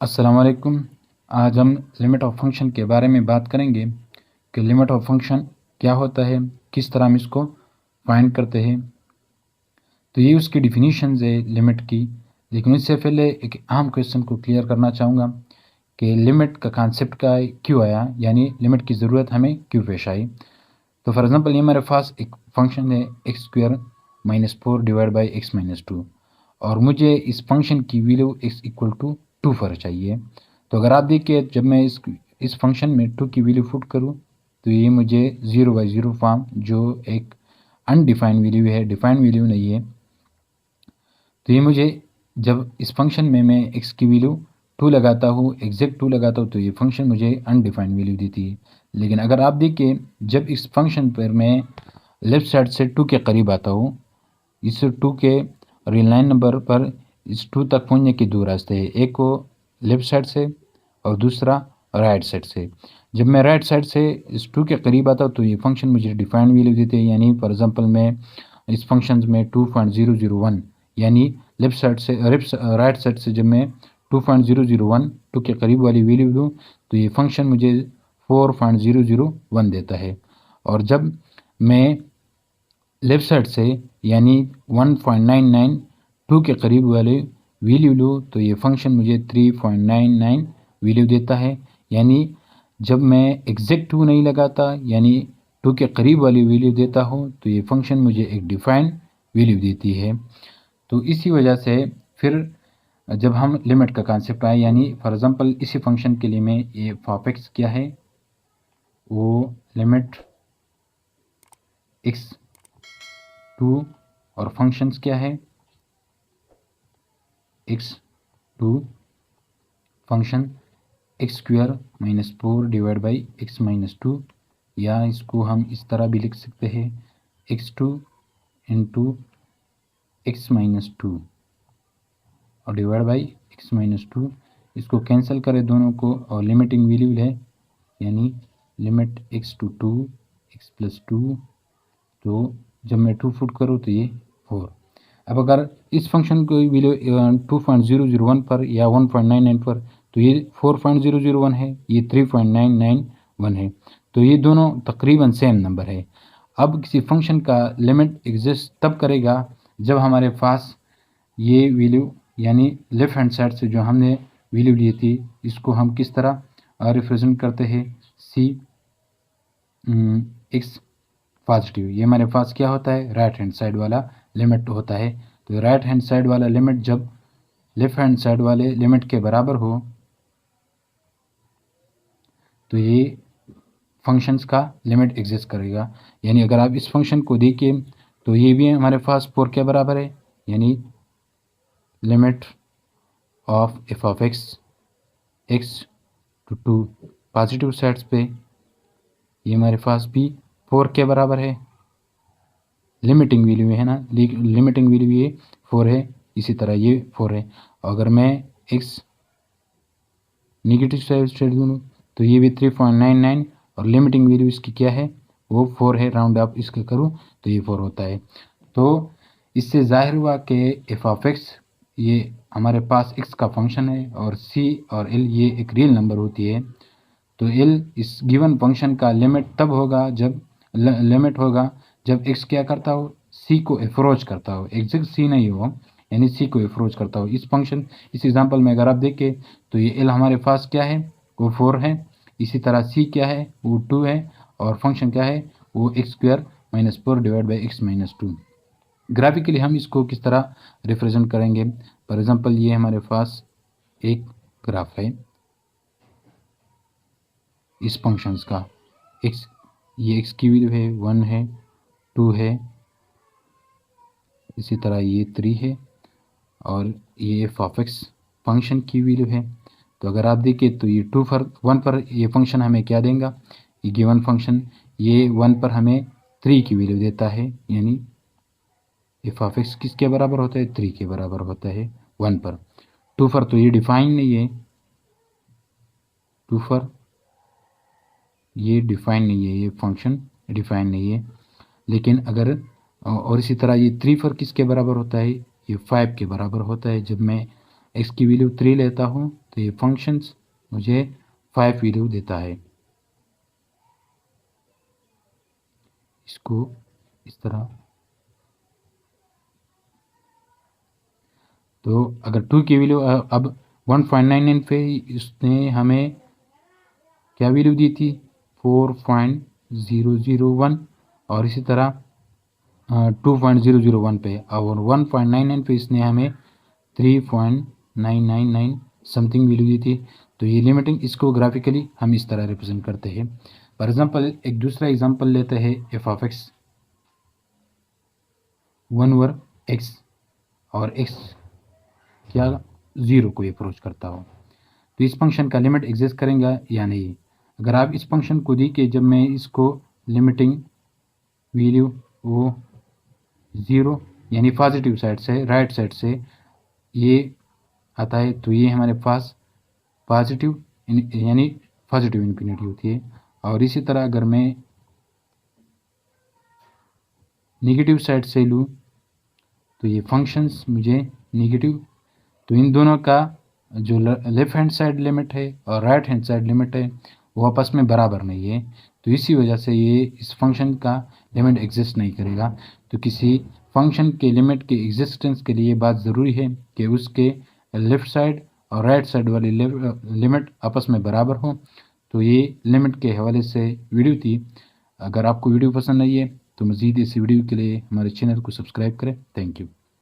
अस्सलाम वालेकुम। आज हम लिमिट ऑफ फंक्शन के बारे में बात करेंगे कि लिमिट ऑफ फंक्शन क्या होता है, किस तरह हम इसको फाइंड करते हैं। तो ये उसकी डिफिनीशंस है लिमिट की। लेकिन इससे पहले एक अहम क्वेश्चन को क्लियर करना चाहूँगा कि लिमिट का कॉन्सेप्ट का क्यों आया, यानी लिमिट की ज़रूरत हमें क्यों पेश आई। तो फॉर एग्जांपल ये मेरे पास एक फंक्शन है x square minus 4 divide by x minus 2, और मुझे इस फंक्शन की वैल्यू x इक्वल टू 2 पर चाहिए। तो अगर आप देखिए, जब मैं इस फंक्शन में 2 की वैल्यू पुट करूँ तो ये मुझे 0/0 फॉर्म, जो एक अनडिफाइंड वैल्यू है, डिफाइंड वैल्यू नहीं है, तो ये मुझे जब इस फंक्शन में मैं x की वैल्यू 2 लगाता हूँ, एग्जैक्ट 2 लगाता हूँ, तो ये फंक्शन मुझे अनडिफाइंड वैल्यू देती है। लेकिन अगर आप देखिए, जब इस फंक्शन पर मैं लेफ्ट साइड से 2 के करीब आता हूँ, इस 2 के रियल लाइन नंबर पर इस 2 तक पहुँचने के दो रास्ते हैं, एक को लेफ्ट साइड से और दूसरा राइट साइड से। जब मैं राइट साइड से इस 2 के करीब आता हूँ तो ये फंक्शन मुझे डिफाइंड वैल्यू देते हैं। यानी फॉर एग्जांपल मैं इस फंक्शन में 2.001, यानी लेफ्ट साइड से राइट साइड से जब मैं 2.001 2 के करीब वाली वैल्यू दूँ तो ये फंक्शन मुझे 4.001 देता है। और जब मैं लेफ्ट साइड से यानी 1.992 के करीब वाले वैल्यू लूँ तो ये फंक्शन मुझे 3.99 वैल्यू देता है। यानी जब मैं एग्जैक्ट 2 नहीं लगाता, यानी 2 के करीब वाली वैल्यू देता हूँ, तो ये फंक्शन मुझे एक डिफाइंड वैल्यू देती है। तो इसी वजह से फिर जब हम लिमिट का कॉन्सेप्ट आए, यानी फॉर एग्जांपल इसी फंक्शन के लिए मैं ये एफ एक्स क्या है, वो लिमिट एक्स टू, और फंक्शंस क्या है, x to function x square minus 4 divide by x minus 2, या इसको हम इस तरह भी लिख सकते हैं x2 इंटू एक्स माइनस 2 और डिवाइड बाई एक्स माइनस 2। इसको कैंसिल करें दोनों को और लिमिटिंग वैल्यू है, यानी limit x to 2 x plus 2, तो जब मैं 2 फुट करूँ तो ये 4। अब अगर इस फंक्शन को वैल्यू 2.001 पर या 1.99 पर, तो ये 4.001 है, ये 3.991 है, तो ये दोनों तकरीबन सेम नंबर है। अब किसी फंक्शन का लिमिट एग्जिस्ट तब करेगा जब हमारे पास ये वैल्यू, यानी लेफ्ट हैंड साइड से जो हमने वैल्यू ली थी, इसको हम किस तरह रिप्रेजेंट करते हैं, सी एक्स पॉजिटिव, ये हमारे पास क्या होता है, राइट हैंड साइड वाला लिमिट होता है। तो राइट हैंड साइड वाला लिमिट जब लेफ्ट हैंड साइड वाले लिमिट के बराबर हो तो ये फंक्शंस का लिमिट एग्जिस्ट करेगा। यानी अगर आप इस फंक्शन को देखिए तो ये भी हमारे पास 4 के बराबर है, यानी limit of f of x x to positive sides पे, ये हमारे पास भी 4 के बराबर है। लिमिटिंग वैल्यू है ना, लिमिटिंग वैल्यू ये 4 है, इसी तरह ये 4 है। अगर मैं एक्स नेगेटिव साइड दूँ तो ये भी 3.99, और लिमिटिंग वैल्यू इसकी क्या है, वो 4 है। राउंड अप इसका करूँ तो ये 4 होता है। तो इससे जाहिर हुआ कि एफ ऑफ एक्स ये हमारे पास एक्स का फंक्शन है, और सी और एल ये एक रियल नंबर होती है। तो एल इस गिवन फंक्शन का लिमिट तब होगा जब लिमिट होगा जब एक्स क्या करता हो, सी को अप्रोच करता हो, एग्जैक्ट सी नहीं हो, यानी सी को अप्रोच करता हो। इस फंक्शन इस एग्जांपल में अगर आप देखें तो ये एल हमारे पास क्या है, वो 4 है, इसी तरह सी क्या है, वो 2 है, और फंक्शन क्या है, वो x square minus 4 divide by x minus 2। Graphically हम इसको किस तरह रिप्रेजेंट करेंगे, फॉर एग्जांपल ये हमारे पास एक ग्राफ है इस फंक्शंस का, एक्स, ये एक्स की वैल्यू है 1 है, 2 है, इसी तरह ये 3 है, और ये एफ ऑफ एक्स फंक्शन की वैल्यू है। तो अगर आप देखिए तो ये 2 पर 1 पर ये फंक्शन हमें क्या देगा, ये गिवन फंक्शन ये 1 पर हमें 3 की वैल्यू देता है, यानी एफ ऑफ एक्स किसके बराबर होता है, 3 के बराबर होता है 1 पर। 2 पर तो ये डिफाइन नहीं है, 2 पर ये डिफाइन नहीं है, ये फंक्शन डिफाइन नहीं है। लेकिन अगर और इसी तरह ये 3 पर किसके बराबर होता है, ये 5 के बराबर होता है। जब मैं x की वैल्यू 3 लेता हूँ तो ये फंक्शंस मुझे 5 वैल्यू देता है। इसको इस तरह, तो अगर 2 की वैल्यू अब 1.99 पे इसने हमें क्या वैल्यू दी थी 4.001 और इसी तरह 2.001 पे और 1.99 पे इसने हमें 3.999 समथिंग वैल्यू दी थी। तो ये लिमिटिंग, इसको ग्राफिकली हम इस तरह रिप्रेजेंट करते हैं। फॉर एग्जांपल एक दूसरा एग्जांपल लेते हैं F of x 1 over x और एक्स क्या 0 को अप्रोच करता हो, तो इस फंक्शन का लिमिट एग्जिस्ट करेगा या नहीं। अगर आप इस फंक्शन को देखिए, जब मैं इसको लिमिटिंग वैल्यू वो 0 यानी पॉजिटिव साइड से राइट साइड से ये आता है, तो ये हमारे पास पॉजिटिव यानी पॉजिटिव इन्फिनिटी होती है। और इसी तरह अगर मैं नेगेटिव साइड से लूँ तो ये फंक्शंस मुझे नेगेटिव, तो इन दोनों का जो लेफ्ट हैंड साइड लिमिट है और राइट हैंड साइड लिमिट है वो आपस में बराबर नहीं है, तो इसी वजह से ये इस फंक्शन का लिमिट एग्जिस्ट नहीं करेगा। तो किसी फंक्शन के लिमिट के एग्जिस्टेंस के लिए बात ज़रूरी है कि उसके लेफ्ट साइड और राइट साइड वाली लिमिट आपस में बराबर हो। तो ये लिमिट के हवाले से वीडियो थी। अगर आपको वीडियो पसंद आई है तो मज़ीद इस वीडियो के लिए हमारे चैनल को सब्सक्राइब करें। Thank you.